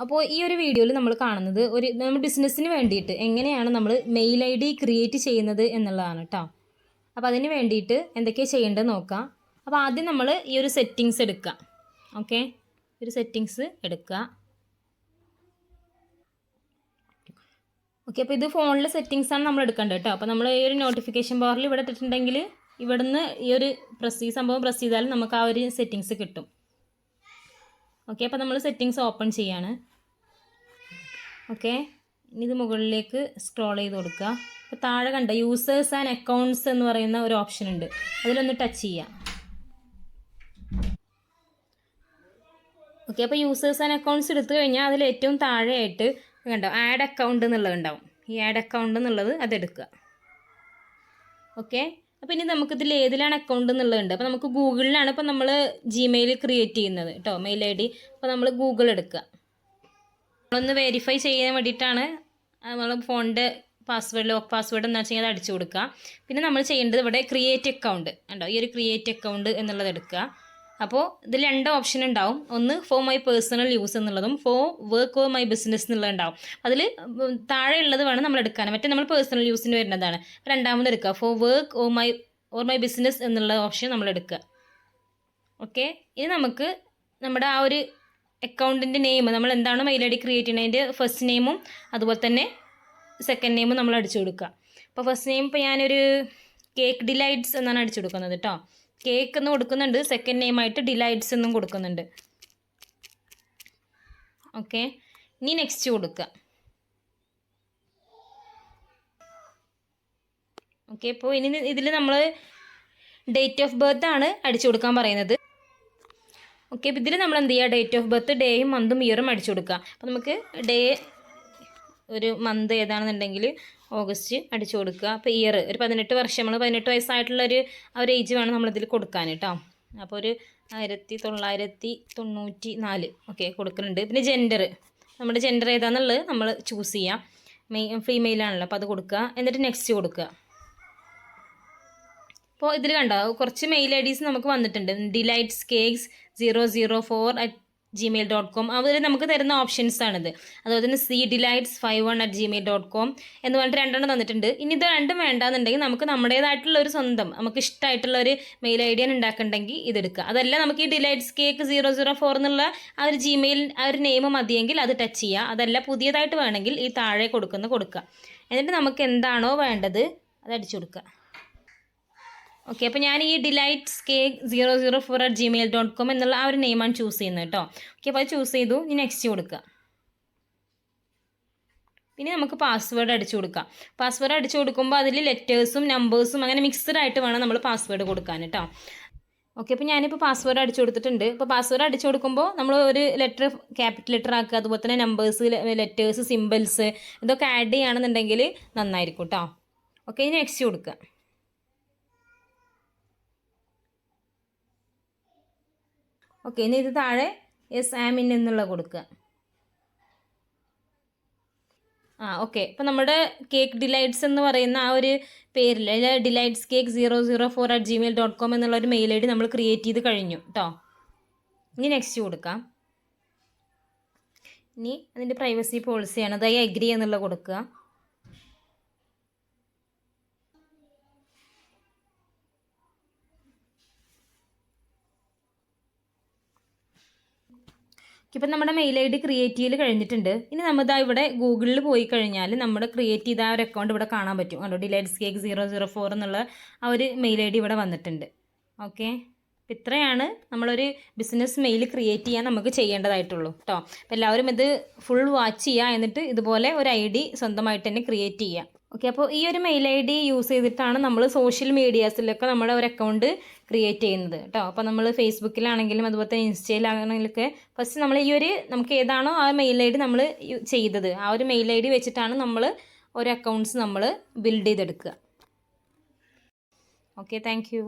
അപ്പോൾ ഈ ഒരു വീഡിയോയിൽ നമ്മൾ കാണുന്നത് നമ്മൾ ബിസിനസ്സിന് വേണ്ടിയിട്ട് എങ്ങനെയാണ് നമ്മൾ മെയിൽ ഐ ഡി ക്രിയേറ്റ് ചെയ്യുന്നത് എന്നുള്ളതാണ് കേട്ടോ. അപ്പോൾ അതിന് വേണ്ടിയിട്ട് എന്തൊക്കെയാണ് ചെയ്യേണ്ടത് നോക്കാം. അപ്പോൾ ആദ്യം നമ്മൾ ഈ ഒരു സെറ്റിങ്സ് എടുക്കുക. ഓക്കെ, ഒരു സെറ്റിങ്സ് എടുക്കുക. ഓക്കെ, അപ്പോൾ ഇത് ഫോണിലെ സെറ്റിങ്സാണ് നമ്മൾ എടുക്കേണ്ടത് കേട്ടോ. അപ്പോൾ നമ്മൾ ഈ ഒരു നോട്ടിഫിക്കേഷൻ ബാറിൽ ഇവിടെ ഇട്ടിട്ടുണ്ടെങ്കിൽ ഇവിടുന്ന് ഈ സംഭവം പ്രസ് ചെയ്താൽ നമുക്ക് ആ ഒരു സെറ്റിങ്സ് കിട്ടും. ഓക്കെ, അപ്പോൾ നമ്മൾ സെറ്റിങ്സ് ഓപ്പൺ ചെയ്യാണ്. ഓക്കെ, ഇനി ഇത് മുകളിലേക്ക് സ്ക്രോൾ ചെയ്ത് കൊടുക്കുക. അപ്പോൾ താഴെ കണ്ട യൂസേഴ്സ് ആൻഡ് അക്കൗണ്ട്സ് എന്ന് പറയുന്ന ഒരു ഓപ്ഷൻ ഉണ്ട്, അതിലൊന്ന് ടച്ച് ചെയ്യാം. ഓക്കെ, അപ്പോൾ യൂസേഴ്സ് ആൻഡ് അക്കൗണ്ട്സ് എടുത്തു കഴിഞ്ഞാൽ അതിൽ ഏറ്റവും താഴെയായിട്ട് കണ്ടോ ആഡ് അക്കൗണ്ട് എന്നുള്ളത് ഉണ്ടാവും. ഈ ആഡ് അക്കൗണ്ട് എന്നുള്ളത് അതെടുക്കുക. ഓക്കെ, അപ്പോൾ ഇനി നമുക്കിതിൽ ഏതിലാണ് അക്കൗണ്ട് എന്നുള്ളതുണ്ട്. അപ്പോൾ നമുക്ക് ഗൂഗിളിലാണ് ഇപ്പോൾ നമ്മൾ ജിമെയിൽ ക്രിയേറ്റ് ചെയ്യുന്നത് കേട്ടോ, മെയിൽ ഐ ഡി. അപ്പോൾ നമ്മൾ ഗൂഗിൾ എടുക്കുക. നമ്മളൊന്ന് വെരിഫൈ ചെയ്യാൻ വേണ്ടിയിട്ടാണ് നമ്മൾ ഫോണിൻ്റെ ലോക്ക് പാസ്വേഡ് എന്ന് വെച്ച് കഴിഞ്ഞാൽ അത് അടിച്ചു കൊടുക്കുക. പിന്നെ നമ്മൾ ചെയ്യേണ്ടത് ഇവിടെ ക്രിയേറ്റ് അക്കൗണ്ട് ഉണ്ടോ, ഈ ഒരു ക്രിയേറ്റ് അക്കൗണ്ട് എന്നുള്ളത് എടുക്കുക. അപ്പോൾ ഇതിൽ 2 ഓപ്ഷൻ ഉണ്ടാവും. ഒന്ന് ഫോർ മൈ പേഴ്സണൽ യൂസ് എന്നുള്ളതും four work or my business എന്നുള്ളത് ഉണ്ടാവും. അതിൽ താഴെയുള്ളത് വേണം നമ്മൾ എടുക്കാൻ. മറ്റേ നമ്മൾ പേഴ്സണൽ യൂസിന് വരുന്നതാണ്. രണ്ടാമത് എടുക്കുക four work or my business എന്നുള്ള ഓപ്ഷൻ നമ്മൾ എടുക്കുക. ഓക്കെ, ഇനി നമുക്ക് നമ്മുടെ ആ ഒരു അക്കൗണ്ടിൻ്റെ നെയിം നമ്മൾ എന്താണ് മെയിൽ ഐ ഡി ക്രിയേറ്റ് ചെയ്യുന്നതിൻ്റെ ഫസ്റ്റ് നെയിമും അതുപോലെ തന്നെ സെക്കൻഡ് നെയിമും നമ്മൾ അടിച്ചു കൊടുക്കുക. അപ്പോൾ ഫസ്റ്റ് നെയിം ഇപ്പോൾ ഞാനൊരു കേക്ക് ഡിലൈറ്റ്സ് എന്നാണ് അടിച്ചു കൊടുക്കുന്നത് കേട്ടോ. കേക്ക് എന്ന് കൊടുക്കുന്നുണ്ട്, സെക്കൻഡ് നെയിമായിട്ട് ഡിലൈറ്റ്സ് എന്നും കൊടുക്കുന്നുണ്ട്. ഓക്കെ, ഇനി നെക്സ്റ്റ് കൊടുക്കുക. ഓക്കെ, ഇപ്പോൾ ഇനി ഇതിൽ നമ്മൾ ഡേറ്റ് ഓഫ് ബർത്ത് ആണ് അടിച്ചു കൊടുക്കാൻ പറയുന്നത്. ഓക്കെ, അപ്പോൾ ഇതിൽ നമ്മൾ എന്ത് ചെയ്യുക, ഡേറ്റ് ഓഫ് ബർത്ത് ഡേയും മന്തും ഇയറും അടിച്ചു കൊടുക്കുക. അപ്പോൾ നമുക്ക് ഒരു മന്ത് ഏതാണെന്നുണ്ടെങ്കിൽ ഓഗസ്റ്റ് അടിച്ചു കൊടുക്കുക. അപ്പോൾ ഇയർ ഒരു 18 വർഷം, നമ്മൾ 18 വയസ്സായിട്ടുള്ളൊരു ആ ഒരു ഏജ് വേണം നമ്മളിതിൽ കൊടുക്കാൻ കേട്ടോ. അപ്പോൾ ഒരു 1994 ഓക്കെ കൊടുക്കുന്നുണ്ട്. പിന്നെ ജെൻഡർ, നമ്മുടെ ജെൻഡർ ഏതാണെന്നുള്ളത് നമ്മൾ ചൂസ് ചെയ്യാം. ഫീമെയിലാണല്ലോ, അപ്പോൾ അത് കൊടുക്കുക. എന്നിട്ട് നെക്സ്റ്റ് കൊടുക്കുക. അപ്പോൾ ഇതിൽ കണ്ടോ കുറച്ച് മെയിൽ ഐ ഡീസ് നമുക്ക് വന്നിട്ടുണ്ട്. ഡിലൈറ്റ്സ് കേക്സ് 004@gmail.com അവർ നമുക്ക് തരുന്ന ഓപ്ഷൻസാണിത്. അതുപോലെ തന്നെ cdelights51@gmail.com എന്ന് പറഞ്ഞിട്ട് 2 തന്നിട്ടുണ്ട്. ഇനി ഇത് രണ്ടും വേണ്ടാന്നുണ്ടെങ്കിൽ നമുക്ക് നമ്മുടേതായിട്ടുള്ള ഒരു സ്വന്തം നമുക്ക് ഇഷ്ടമായിട്ടുള്ള ഒരു മെയിൽ ഐ ഡി ആണ് ഉണ്ടാക്കുന്നുണ്ടെങ്കിൽ ഇതെടുക്കുക. അതല്ല നമുക്ക് ഈ ഡിലൈറ്റ്സ് കേക്ക് 004 എന്നുള്ള ആ ഒരു ജിമെയിൽ ആ ഒരു നെയിം മതിയെങ്കിൽ അത് ടച്ച് ചെയ്യുക. അതല്ല പുതിയതായിട്ട് വേണമെങ്കിൽ ഈ താഴെ കൊടുക്കുക. എന്നിട്ട് നമുക്ക് എന്താണോ വേണ്ടത് അത് അടിച്ചു കൊടുക്കുക. ഓക്കെ, അപ്പോൾ ഞാൻ ഈ ഡിലൈറ്റ്സ് കേക്ക് 004@gmail.com എന്നുള്ള ആ ഒരു നെയിമാണ് ചൂസ് ചെയ്യുന്നത് കേട്ടോ. ഓക്കെ, അപ്പോൾ അത് ചൂസ് ചെയ്തു. ഇനി നെക്സ്റ്റ് കൊടുക്കുക. പിന്നെ നമുക്ക് പാസ്വേഡ് അടിച്ചു കൊടുക്കാം. പാസ്വേഡ് അടിച്ചു കൊടുക്കുമ്പോൾ അതിൽ ലെറ്റേഴ്സും നമ്പേഴ്സും അങ്ങനെ മിക്സ്ഡ് ആയിട്ട് വേണം നമ്മൾ പാസ്വേഡ് കൊടുക്കാൻ കേട്ടോ. ഓക്കെ, അപ്പോൾ ഞാനിപ്പോൾ പാസ്വേഡ് അടിച്ചു കൊടുത്തിട്ടുണ്ട്. ഇപ്പോൾ പാസ്വേഡ് അടിച്ചു കൊടുക്കുമ്പോൾ നമ്മൾ ഒരു ലെറ്റർ ക്യാപിറ്റൽ ലെറ്റർ ആക്കുക, അതുപോലെ തന്നെ നമ്പേഴ്സ്, ലെറ്റേഴ്സ്, സിമ്പിൾസ് ഇതൊക്കെ ആഡ് ചെയ്യുകയാണെന്നുണ്ടെങ്കിൽ നന്നായിരിക്കും കേട്ടോ. ഓക്കെ, ഇനി നെക്സ്റ്റ് കൊടുക്കുക. ഓക്കെ, ഇനി ഇത് താഴെ യെസ് ആം ഇൻ എന്നുള്ള കൊടുക്കുക. ഓക്കെ, ഇപ്പോൾ നമ്മുടെ കേക്ക് ഡിലൈറ്റ്സ് എന്ന് പറയുന്ന ആ ഒരു പേരിൽ ഡിലൈറ്റ്സ് കേക്ക് 004@gmail.com എന്നുള്ള ഒരു മെയിൽ ഐ ഡി നമ്മൾ ക്രിയേറ്റ് ചെയ്ത് കഴിഞ്ഞു കേട്ടോ. ഇനി നെക്സ്റ്റ് കൊടുക്കാം. ഇനി അതിൻ്റെ പ്രൈവസി പോളിസിയാണ്, അത് അഗ്രി എന്നുള്ള കൊടുക്കുക. ഇപ്പം നമ്മുടെ മെയിൽ ഐ ഡി ക്രിയേറ്റ് ചെയ്ത് കഴിഞ്ഞിട്ടുണ്ട്. ഇനി നമ്മളിതാ ഇവിടെ ഗൂഗിളിൽ പോയി കഴിഞ്ഞാൽ നമ്മുടെ ക്രിയേറ്റ് ചെയ്ത ആ ഒരു അക്കൗണ്ട് ഇവിടെ കാണാൻ പറ്റും. കണ്ടോ, ഡിലൈറ്റ്സ് കേക്ക് 004 എന്നുള്ള ആ ഒരു മെയിൽ ഐ ഡി ഇവിടെ വന്നിട്ടുണ്ട്. ഓക്കെ, അപ്പം ഇത്രയാണ് നമ്മളൊരു ബിസിനസ് മെയിൽ ക്രിയേറ്റ് ചെയ്യാൻ നമുക്ക് ചെയ്യേണ്ടതായിട്ടുള്ളൂ കേട്ടോ. അപ്പോൾ എല്ലാവരും ഇത് ഫുൾ വാച്ച് ചെയ്യുക, എന്നിട്ട് ഇതുപോലെ ഒരു ഐ ഡി സ്വന്തമായിട്ട് തന്നെ ക്രിയേറ്റ് ചെയ്യുക. ഓക്കെ, അപ്പോൾ ഈ ഒരു മെയിൽ ഐ ഡി യൂസ് ചെയ്തിട്ടാണ് നമ്മൾ സോഷ്യൽ മീഡിയാസിലൊക്കെ നമ്മുടെ ഒരു അക്കൗണ്ട് ക്രിയേറ്റ് ചെയ്യുന്നത് കേട്ടോ. അപ്പോൾ നമ്മൾ ഫേസ്ബുക്കിലാണെങ്കിലും അതുപോലെ തന്നെ ഇൻസ്റ്റയിലാണെങ്കിലൊക്കെ ഫസ്റ്റ് നമ്മൾ നമുക്ക് ഏതാണോ ആ മെയിൽ ഐ ഡി നമ്മൾ ചെയ്തത് ആ ഒരു മെയിൽ ഐ ഡി വെച്ചിട്ടാണ് നമ്മൾ ഒരു അക്കൗണ്ട്സ് നമ്മൾ ബിൽഡ് ചെയ്തെടുക്കുക. Okay, thank you.